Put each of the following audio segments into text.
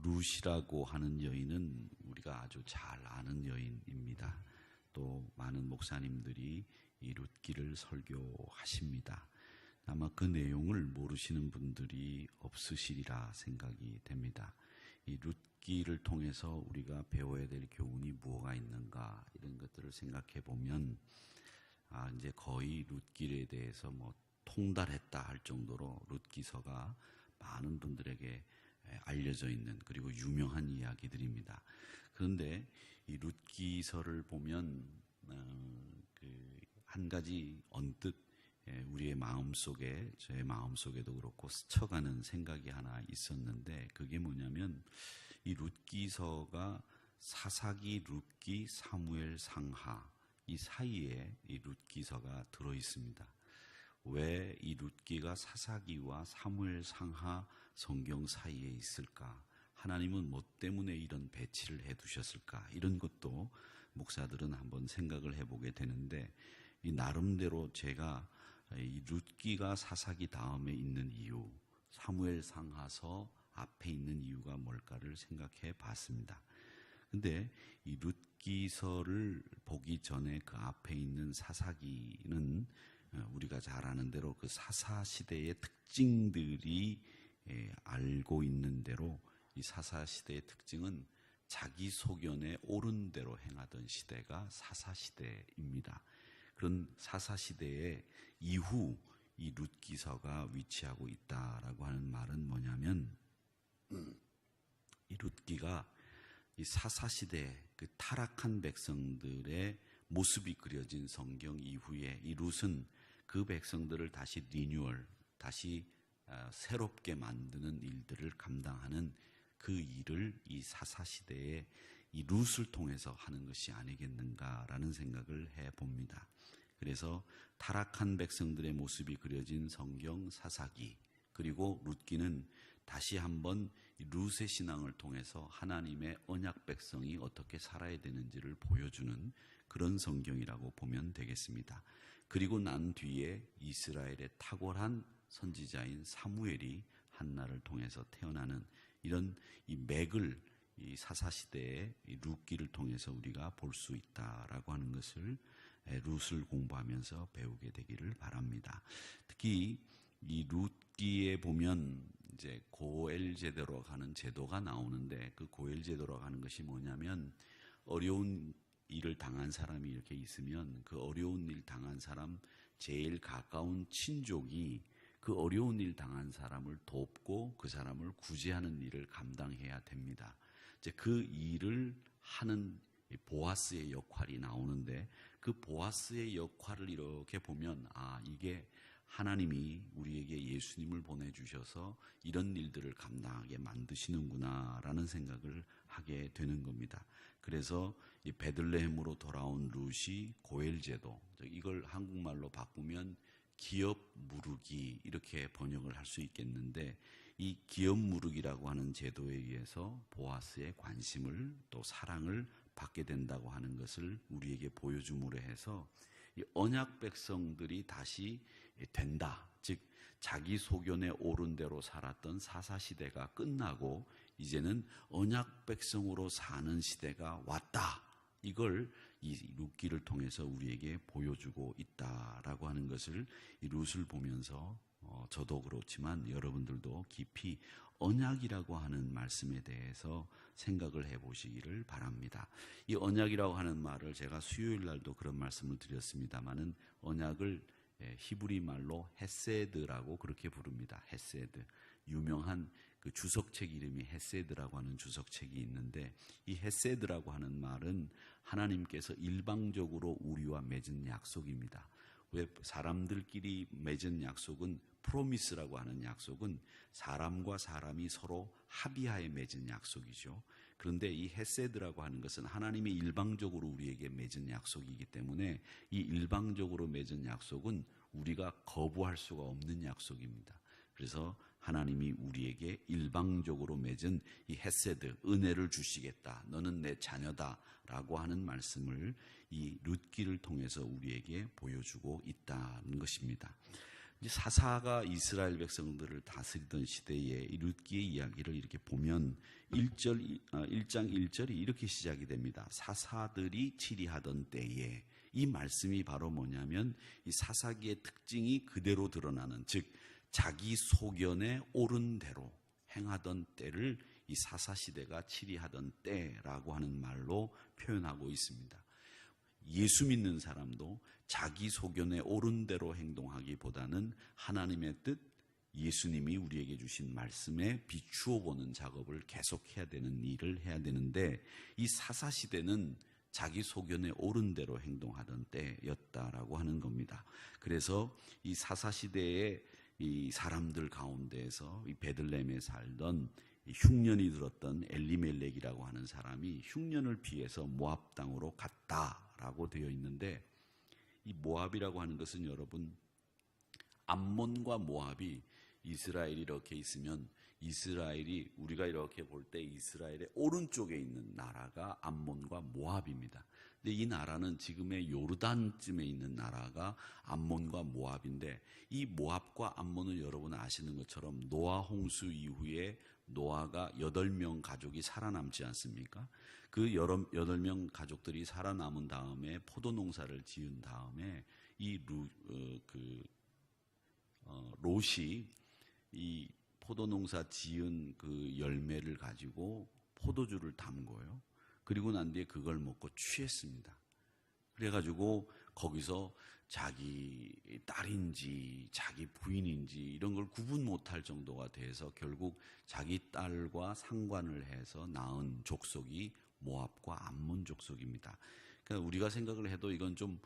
룻이라고 하는 여인은 우리가 아주 잘 아는 여인입니다. 또 많은 목사님들이 이 룻기를 설교하십니다. 아마 그 내용을 모르시는 분들이 없으시리라 생각이 됩니다. 이 룻기를 통해서 우리가 배워야 될 교훈이 무엇가 있는가, 이런 것들을 생각해 보면 이제 거의 룻기에 대해서 통달했다 할 정도로 룻기서가 많은 분들에게 알려져 있는, 그리고 유명한 이야기들입니다. 그런데 이 룻기서를 보면 한 가지 언뜻 우리의 마음속에, 저의 마음속에도 그렇고 스쳐가는 생각이 하나 있었는데, 그게 뭐냐면 이 룻기서가 사사기, 룻기, 사무엘, 상하, 이 사이에 이 룻기서가 들어 있습니다. 왜 이 룻기가 사사기와 사무엘, 상하 성경 사이에 있을까? 하나님은 뭐 때문에 이런 배치를 해 두셨을까? 이런 것도 목사들은 한번 생각을 해보게 되는데, 이 나름대로 제가 이 룻기가 사사기 다음에 있는 이유, 사무엘, 상하서 앞에 있는 이유가 뭘까를 생각해 봤습니다. 근데 이 룻기서를 보기 전에 그 앞에 있는 사사기는 우리가 잘 아는 대로 그 사사시대의 특징들이 알고 있는 대로, 이 사사시대의 특징은 자기 소견에 옳은 대로 행하던 시대가 사사시대입니다. 그런 사사시대의 이후 이 룻기서가 위치하고 있다라고 하는 말은 뭐냐면, 이 룻기가 이 사사시대 그 타락한 백성들의 모습이 그려진 성경 이후에 이 룻은 그 백성들을 다시 리뉴얼, 다시 새롭게 만드는 일들을 감당하는 그 일을 이 사사시대의 이 룻을 통해서 하는 것이 아니겠는가라는 생각을 해봅니다. 그래서 타락한 백성들의 모습이 그려진 성경 사사기, 그리고 룻기는 다시 한번 룻의 신앙을 통해서 하나님의 언약 백성이 어떻게 살아야 되는지를 보여주는 그런 성경이라고 보면 되겠습니다. 그리고 난 뒤에 이스라엘의 탁월한 선지자인 사무엘이 한나를 통해서 태어나는 이런 이 맥을 이 사사시대의 이 룻기를 통해서 우리가 볼 수 있다라고 하는 것을 룻을 공부하면서 배우게 되기를 바랍니다. 특히 이 룻기에 보면 이제 고엘 제도로 가는 제도가 나오는데, 그 고엘 제도로 가는 것이 뭐냐면, 어려운 일을 당한 사람이 이렇게 있으면 그 어려운 일 당한 사람 제일 가까운 친족이 그 어려운 일 당한 사람을 돕고 그 사람을 구제하는 일을 감당해야 됩니다. 이제 그 일을 하는 보아스의 역할이 나오는데, 그 보아스의 역할을 이렇게 보면 이게 하나님이 우리에게 예수님을 보내주셔서 이런 일들을 감당하게 만드시는구나라는 생각을 하게 되는 겁니다. 그래서 이 베들레헴으로 돌아온 룻이 고엘 제도, 이걸 한국말로 바꾸면 기업 무르기, 이렇게 번역을 할 수 있겠는데, 이 기업 무르기라고 하는 제도에 의해서 보아스의 관심을 또 사랑을 받게 된다고 하는 것을 우리에게 보여줌으로 해서 이 언약 백성들이 다시 된다, 즉 자기 소견에 옳은 대로 살았던 사사시대가 끝나고 이제는 언약 백성으로 사는 시대가 왔다, 이걸 이 룻기를 통해서 우리에게 보여주고 있다라고 하는 것을, 이 룻을 보면서 저도 그렇지만 여러분들도 깊이 언약이라고 하는 말씀에 대해서 생각을 해보시기를 바랍니다. 이 언약이라고 하는 말을 제가 수요일 날도 그런 말씀을 드렸습니다마는, 언약을 히브리 말로 헤세드라고 그렇게 부릅니다. 헤세드. 유명한 그 주석책 이름이 헤세드라고 하는 주석책이 있는데, 이 헤세드라고 하는 말은 하나님께서 일방적으로 우리와 맺은 약속입니다. 왜 사람들끼리 맺은 약속은, 프로미스라고 하는 약속은 사람과 사람이 서로 합의하에 맺은 약속이죠. 그런데 이 헤세드라고 하는 것은 하나님이 일방적으로 우리에게 맺은 약속이기 때문에, 이 일방적으로 맺은 약속은 우리가 거부할 수가 없는 약속입니다. 그래서 하나님이 우리에게 일방적으로 맺은 이 헤세드, 은혜를 주시겠다, 너는 내 자녀다 라고 하는 말씀을 이 룻기를 통해서 우리에게 보여주고 있다는 것입니다. 이제 사사가 이스라엘 백성들을 다스리던 시대에 이 룻기의 이야기를 이렇게 보면 1장 1절이 이렇게 시작이 됩니다. 사사들이 치리하던 때에, 이 말씀이 바로 뭐냐면 이 사사기의 특징이 그대로 드러나는, 즉 자기 소견에 옳은 대로 행하던 때를 이 사사시대가 치리하던 때라고 하는 말로 표현하고 있습니다. 예수 믿는 사람도 자기 소견에 옳은 대로 행동하기보다는 하나님의 뜻, 예수님이 우리에게 주신 말씀에 비추어 보는 작업을 계속해야 되는 일을 해야 되는데, 이 사사시대는 자기 소견에 옳은 대로 행동하던 때였다라고 하는 겁니다. 그래서 이 사사시대의 이 사람들 가운데에서 이 베들레헴에 살던 흉년이 들었던 엘리멜렉이라고 하는 사람이 흉년을 피해서 모압 땅으로 갔다라고 되어 있는데, 이 모압이라고 하는 것은 여러분, 암몬과 모압이 이스라엘이 이렇게 있으면 이스라엘이, 우리가 이렇게 볼 때 이스라엘의 오른쪽에 있는 나라가 암몬과 모압입니다. 근데 이 나라는 지금의 요르단쯤에 있는 나라가 암몬과 모압인데, 이 모압과 암몬은 여러분 아시는 것처럼 노아 홍수 이후에 노아가 8명 가족이 살아남지 않습니까? 그 8명 가족들이 살아남은 다음에 포도 농사를 지은 다음에 이 롯이 이 포도 농사 지은 그 열매를 가지고 포도주를 담궈요. 그리고 난 뒤에 그걸 먹고 취했습니다. 그래가지고 거기서 자기 딸인지 자기 부인인지 이런 걸 구분 못할 정도가 돼서 결국 자기 딸과 상관을 해서 낳은 족속이 모압과 암몬 족속입니다. 그러니까 우리가 생각을 해도 이건 좀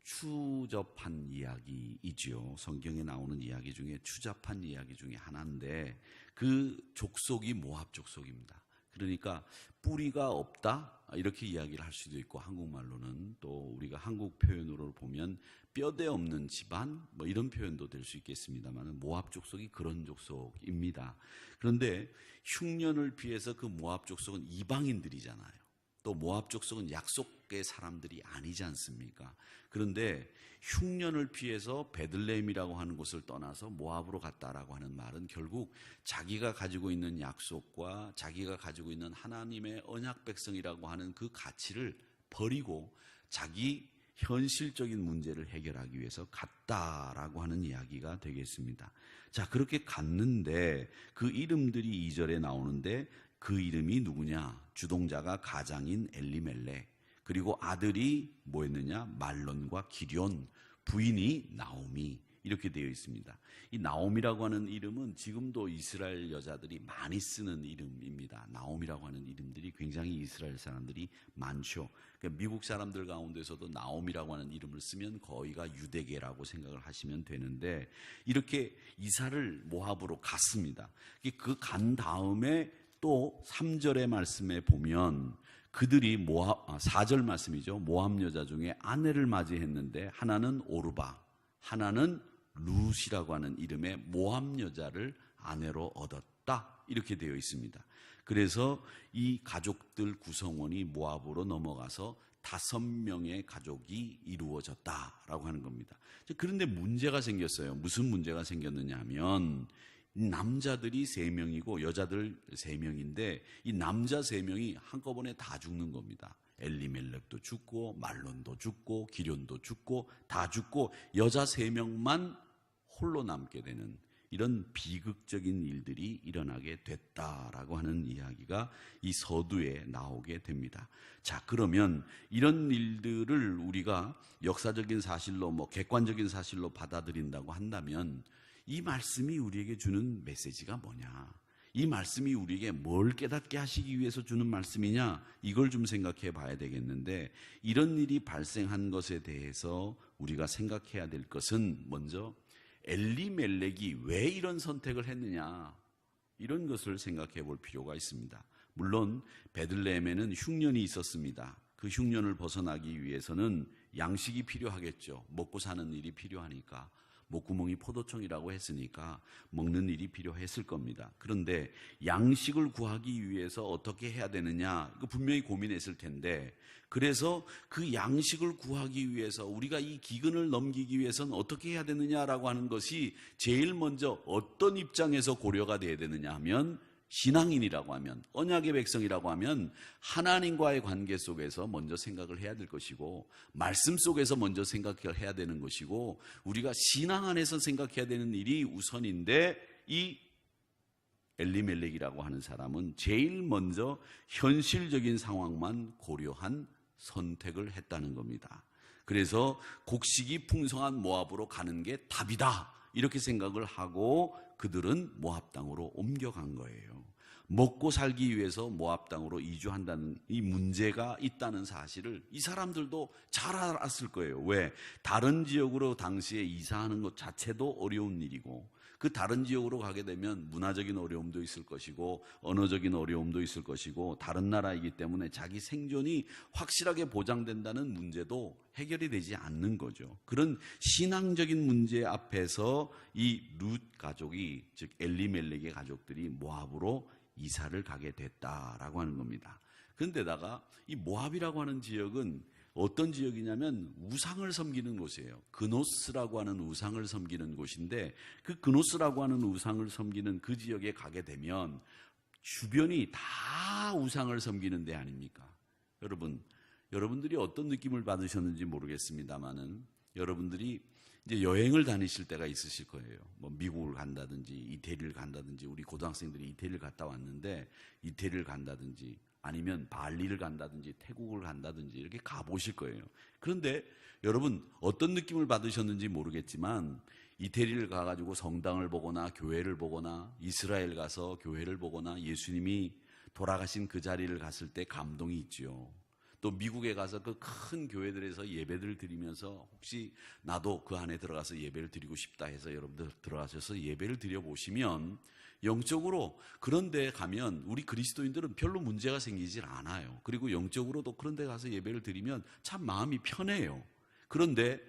추접한 이야기이지요. 성경에 나오는 이야기 중에 추잡한 이야기 중에 하나인데, 그 족속이 모압 족속입니다. 그러니까 뿌리가 없다 이렇게 이야기를 할 수도 있고, 한국말로는 또 우리가 한국 표현으로 보면 뼈대 없는 집안 뭐 이런 표현도 될 수 있겠습니다만, 모압 족속이 그런 족속입니다. 그런데 흉년을 피해서 그 모압 족속은 이방인들이잖아요. 또 모압 족속은 약속의 사람들이 아니지 않습니까? 그런데 흉년을 피해서 베들레헴이라고 하는 곳을 떠나서 모압으로 갔다라고 하는 말은 결국 자기가 가지고 있는 약속과 자기가 가지고 있는 하나님의 언약 백성이라고 하는 그 가치를 버리고 자기 현실적인 문제를 해결하기 위해서 갔다라고 하는 이야기가 되겠습니다. 자, 그렇게 갔는데 그 이름들이 2절에 나오는데, 그 이름이 누구냐? 주동자가 가장인 엘리멜렉, 그리고 아들이 뭐였느냐? 말론과 기럨, 부인이 나오미, 이렇게 되어 있습니다. 이 나오미라고 하는 이름은 지금도 이스라엘 여자들이 많이 쓰는 이름입니다. 나오미라고 하는 이름들이 굉장히 이스라엘 사람들이 많죠. 그러니까 미국 사람들 가운데서도 나오미라고 하는 이름을 쓰면 거의가 유대계라고 생각을 하시면 되는데, 이렇게 이사를 모압으로 갔습니다. 그 간 다음에 또 3절의 말씀에 보면 그들이 4절 말씀이죠. 모압 여자 중에 아내를 맞이했는데 하나는 오르바, 하나는 룻이라고 하는 이름의 모압 여자를 아내로 얻었다, 이렇게 되어 있습니다. 그래서 이 가족들 구성원이 모압으로 넘어가서 5명의 가족이 이루어졌다라고 하는 겁니다. 그런데 문제가 생겼어요. 무슨 문제가 생겼느냐 하면, 남자들이 3명이고 여자들 3명인데 이 남자 3명이 한꺼번에 다 죽는 겁니다. 엘리멜렉도 죽고 말론도 죽고 기럨도 죽고 다 죽고 여자 3명만 홀로 남게 되는 이런 비극적인 일들이 일어나게 됐다라고 하는 이야기가 이 서두에 나오게 됩니다. 자, 그러면 이런 일들을 우리가 역사적인 사실로 객관적인 사실로 받아들인다고 한다면, 이 말씀이 우리에게 주는 메시지가 뭐냐? 이 말씀이 우리에게 뭘 깨닫게 하시기 위해서 주는 말씀이냐? 이걸 좀 생각해 봐야 되겠는데, 이런 일이 발생한 것에 대해서 우리가 생각해야 될 것은 먼저 엘리멜렉이 왜 이런 선택을 했느냐, 이런 것을 생각해 볼 필요가 있습니다. 물론 베들레헴에는 흉년이 있었습니다. 그 흉년을 벗어나기 위해서는 양식이 필요하겠죠. 먹고 사는 일이 필요하니까 목구멍이 포도청이라고 했으니까 먹는 일이 필요했을 겁니다. 그런데 양식을 구하기 위해서 어떻게 해야 되느냐, 이거 분명히 고민했을 텐데, 그래서 그 양식을 구하기 위해서 우리가 이 기근을 넘기기 위해서는 어떻게 해야 되느냐라고 하는 것이 제일 먼저 어떤 입장에서 고려가 돼야 되느냐 하면, 신앙인이라고 하면, 언약의 백성이라고 하면 하나님과의 관계 속에서 먼저 생각을 해야 될 것이고, 말씀 속에서 먼저 생각을 해야 되는 것이고, 우리가 신앙 안에서 생각해야 되는 일이 우선인데, 이 엘리멜렉이라고 하는 사람은 제일 먼저 현실적인 상황만 고려한 선택을 했다는 겁니다. 그래서 곡식이 풍성한 모압으로 가는 게 답이다, 이렇게 생각을 하고 그들은 모압 땅으로 옮겨간 거예요. 먹고 살기 위해서 모압 땅으로 이주한다는 이 문제가 있다는 사실을 이 사람들도 잘 알았을 거예요. 왜? 다른 지역으로 당시에 이사하는 것 자체도 어려운 일이고, 그 다른 지역으로 가게 되면 문화적인 어려움도 있을 것이고, 언어적인 어려움도 있을 것이고, 다른 나라이기 때문에 자기 생존이 확실하게 보장된다는 문제도 해결이 되지 않는 거죠. 그런 신앙적인 문제 앞에서 이 룻 가족이, 즉 엘리멜렉의 가족들이 모압으로 이사를 가게 됐다라고 하는 겁니다. 그런데다가 이 모압이라고 하는 지역은 어떤 지역이냐면 우상을 섬기는 곳이에요. 그노스라고 하는 우상을 섬기는 곳인데, 그 그노스라고 하는 우상을 섬기는 그 지역에 가게 되면 주변이 다 우상을 섬기는 데 아닙니까? 여러분들이 어떤 느낌을 받으셨는지 모르겠습니다만은, 여러분들이 이제 여행을 다니실 때가 있으실 거예요. 뭐 미국을 간다든지 이태리를 간다든지, 우리 고등학생들이 이태리를 갔다 왔는데 이태리를 간다든지, 아니면 발리를 간다든지 태국을 간다든지 이렇게 가보실 거예요. 그런데 여러분 어떤 느낌을 받으셨는지 모르겠지만, 이태리를 가가지고 성당을 보거나 교회를 보거나, 이스라엘 가서 교회를 보거나 예수님이 돌아가신 그 자리를 갔을 때 감동이 있죠. 또 미국에 가서 그 큰 교회들에서 예배를 드리면서 혹시 나도 그 안에 들어가서 예배를 드리고 싶다 해서 여러분들 들어가셔서 예배를 드려보시면, 영적으로 그런 데 가면 우리 그리스도인들은 별로 문제가 생기질 않아요. 그리고 영적으로도 그런 데 가서 예배를 드리면 참 마음이 편해요. 그런데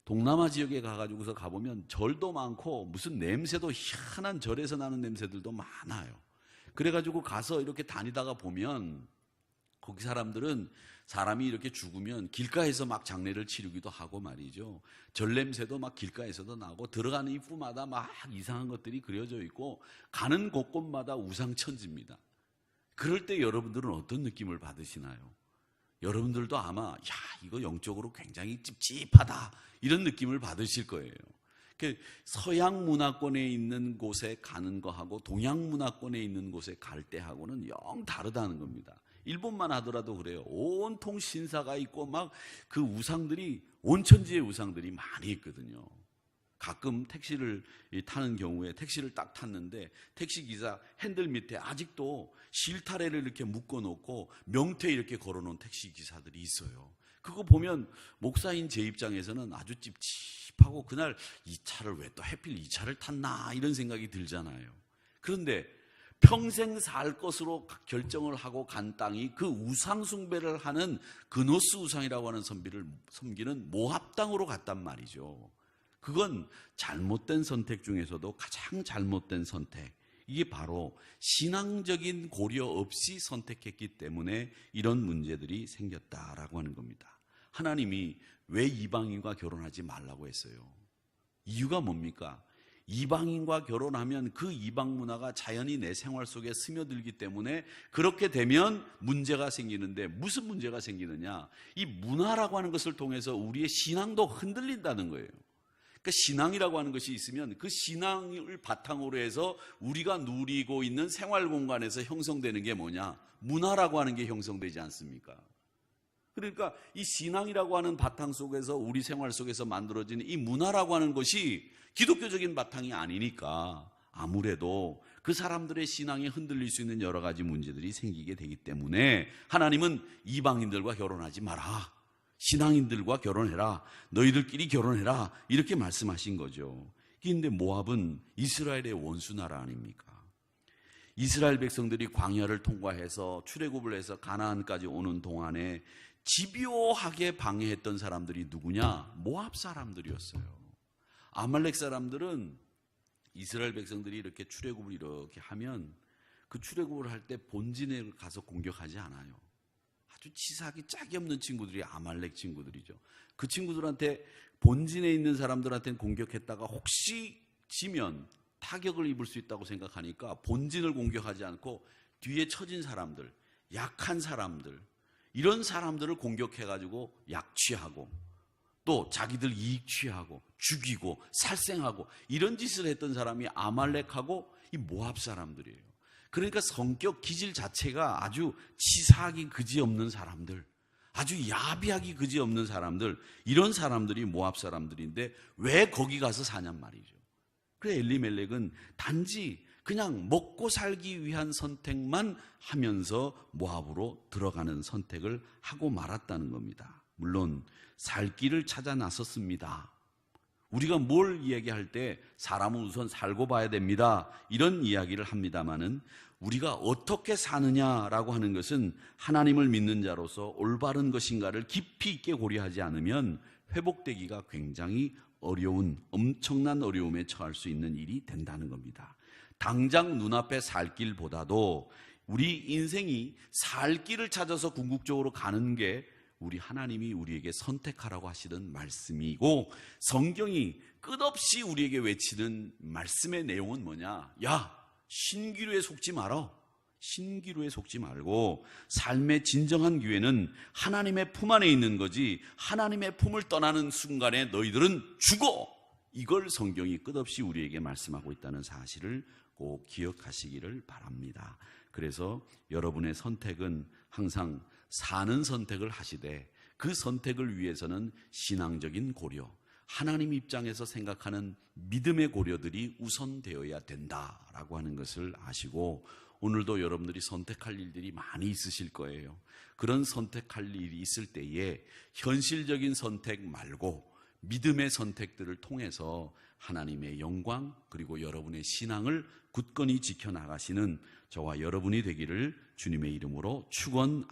동남아 지역에 가가지고서 가보면 절도 많고 무슨 냄새도 희한한 절에서 나는 냄새들도 많아요. 그래가지고 가서 이렇게 다니다가 보면 거기 사람들은 사람이 이렇게 죽으면 길가에서 막 장례를 치르기도 하고 말이죠. 절 냄새도 막 길가에서도 나고, 들어가는 입구마다 막 이상한 것들이 그려져 있고, 가는 곳곳마다 우상천지입니다. 그럴 때 여러분들은 어떤 느낌을 받으시나요? 여러분들도 아마 이거 영적으로 굉장히 찝찝하다, 이런 느낌을 받으실 거예요. 서양 문화권에 있는 곳에 가는 거하고 동양 문화권에 있는 곳에 갈 때하고는 영 다르다는 겁니다. 일본만 하더라도 그래요. 온통 신사가 있고 막 그 우상들이, 온천지의 우상들이 많이 있거든요. 가끔 택시를 타는 경우에 택시를 딱 탔는데 택시기사 핸들 밑에 아직도 실타래를 이렇게 묶어놓고 명태 이렇게 걸어놓은 택시기사들이 있어요. 그거 보면 목사인 제 입장에서는 아주 찝찝하고, 그날 이 차를 왜 또 하필 이 차를 탔나 이런 생각이 들잖아요. 그런데 평생 살 것으로 결정을 하고 간 땅이 그 우상 숭배를 하는 그노스 우상이라고 하는 선비를 섬기는 모압 땅으로 갔단 말이죠. 그건 잘못된 선택 중에서도 가장 잘못된 선택. 이게 바로 신앙적인 고려 없이 선택했기 때문에 이런 문제들이 생겼다라고 하는 겁니다. 하나님이 왜 이방인과 결혼하지 말라고 했어요? 이유가 뭡니까? 이방인과 결혼하면 그 이방 문화가 자연히 내 생활 속에 스며들기 때문에 그렇게 되면 문제가 생기는데, 무슨 문제가 생기느냐? 이 문화라고 하는 것을 통해서 우리의 신앙도 흔들린다는 거예요. 그러니까 신앙이라고 하는 것이 있으면 그 신앙을 바탕으로 해서 우리가 누리고 있는 생활 공간에서 형성되는 게 뭐냐? 문화라고 하는 게 형성되지 않습니까? 그러니까 이 신앙이라고 하는 바탕 속에서 우리 생활 속에서 만들어지는 이 문화라고 하는 것이 기독교적인 바탕이 아니니까 아무래도 그 사람들의 신앙이 흔들릴 수 있는 여러 가지 문제들이 생기게 되기 때문에 하나님은 이방인들과 결혼하지 마라, 신앙인들과 결혼해라, 너희들끼리 결혼해라, 이렇게 말씀하신 거죠. 그런데 모압은 이스라엘의 원수 나라 아닙니까? 이스라엘 백성들이 광야를 통과해서 출애굽을 해서 가나안까지 오는 동안에 집요하게 방해했던 사람들이 누구냐? 모압 사람들이었어요. 아말렉 사람들은 이스라엘 백성들이 이렇게 출애굽을 이렇게 하면 그 출애굽을 할 때 본진에 가서 공격하지 않아요. 아주 치사하기 짝이 없는 친구들이 아말렉 친구들이죠. 그 친구들한테 본진에 있는 사람들한테는 공격했다가 혹시 지면 타격을 입을 수 있다고 생각하니까 본진을 공격하지 않고 뒤에 처진 사람들, 약한 사람들, 이런 사람들을 공격해가지고 약취하고 또 자기들 이익 취하고 죽이고 살생하고 이런 짓을 했던 사람이 아말렉하고 이 모압 사람들이에요. 그러니까 성격 기질 자체가 아주 치사하기 그지없는 사람들, 아주 야비하기 그지없는 사람들, 이런 사람들이 모압 사람들인데 왜 거기 가서 사냔 말이죠. 그래 엘리멜렉은 단지 그냥 먹고 살기 위한 선택만 하면서 모압으로 들어가는 선택을 하고 말았다는 겁니다. 물론 살 길을 찾아 나섰습니다. 우리가 뭘 이야기할 때 사람은 우선 살고 봐야 됩니다, 이런 이야기를 합니다마는 우리가 어떻게 사느냐라고 하는 것은 하나님을 믿는 자로서 올바른 것인가를 깊이 있게 고려하지 않으면 회복되기가 굉장히 어려운, 엄청난 어려움에 처할 수 있는 일이 된다는 겁니다. 당장 눈앞에 살 길보다도 우리 인생이 살 길을 찾아서 궁극적으로 가는 게 우리 하나님이 우리에게 선택하라고 하시는 말씀이고, 성경이 끝없이 우리에게 외치는 말씀의 내용은 뭐냐? 야, 신기루에 속지 말어. 신기루에 속지 말고 삶의 진정한 기회는 하나님의 품 안에 있는 거지, 하나님의 품을 떠나는 순간에 너희들은 죽어. 이걸 성경이 끝없이 우리에게 말씀하고 있다는 사실을 꼭 기억하시기를 바랍니다. 그래서 여러분의 선택은 항상 사는 선택을 하시되 그 선택을 위해서는 신앙적인 고려, 하나님 입장에서 생각하는 믿음의 고려들이 우선되어야 된다라고 하는 것을 아시고, 오늘도 여러분들이 선택할 일들이 많이 있으실 거예요. 그런 선택할 일이 있을 때에 현실적인 선택 말고 믿음의 선택들을 통해서 하나님의 영광 그리고 여러분의 신앙을 굳건히 지켜나가시는 저와 여러분이 되기를 주님의 이름으로 축원합니다.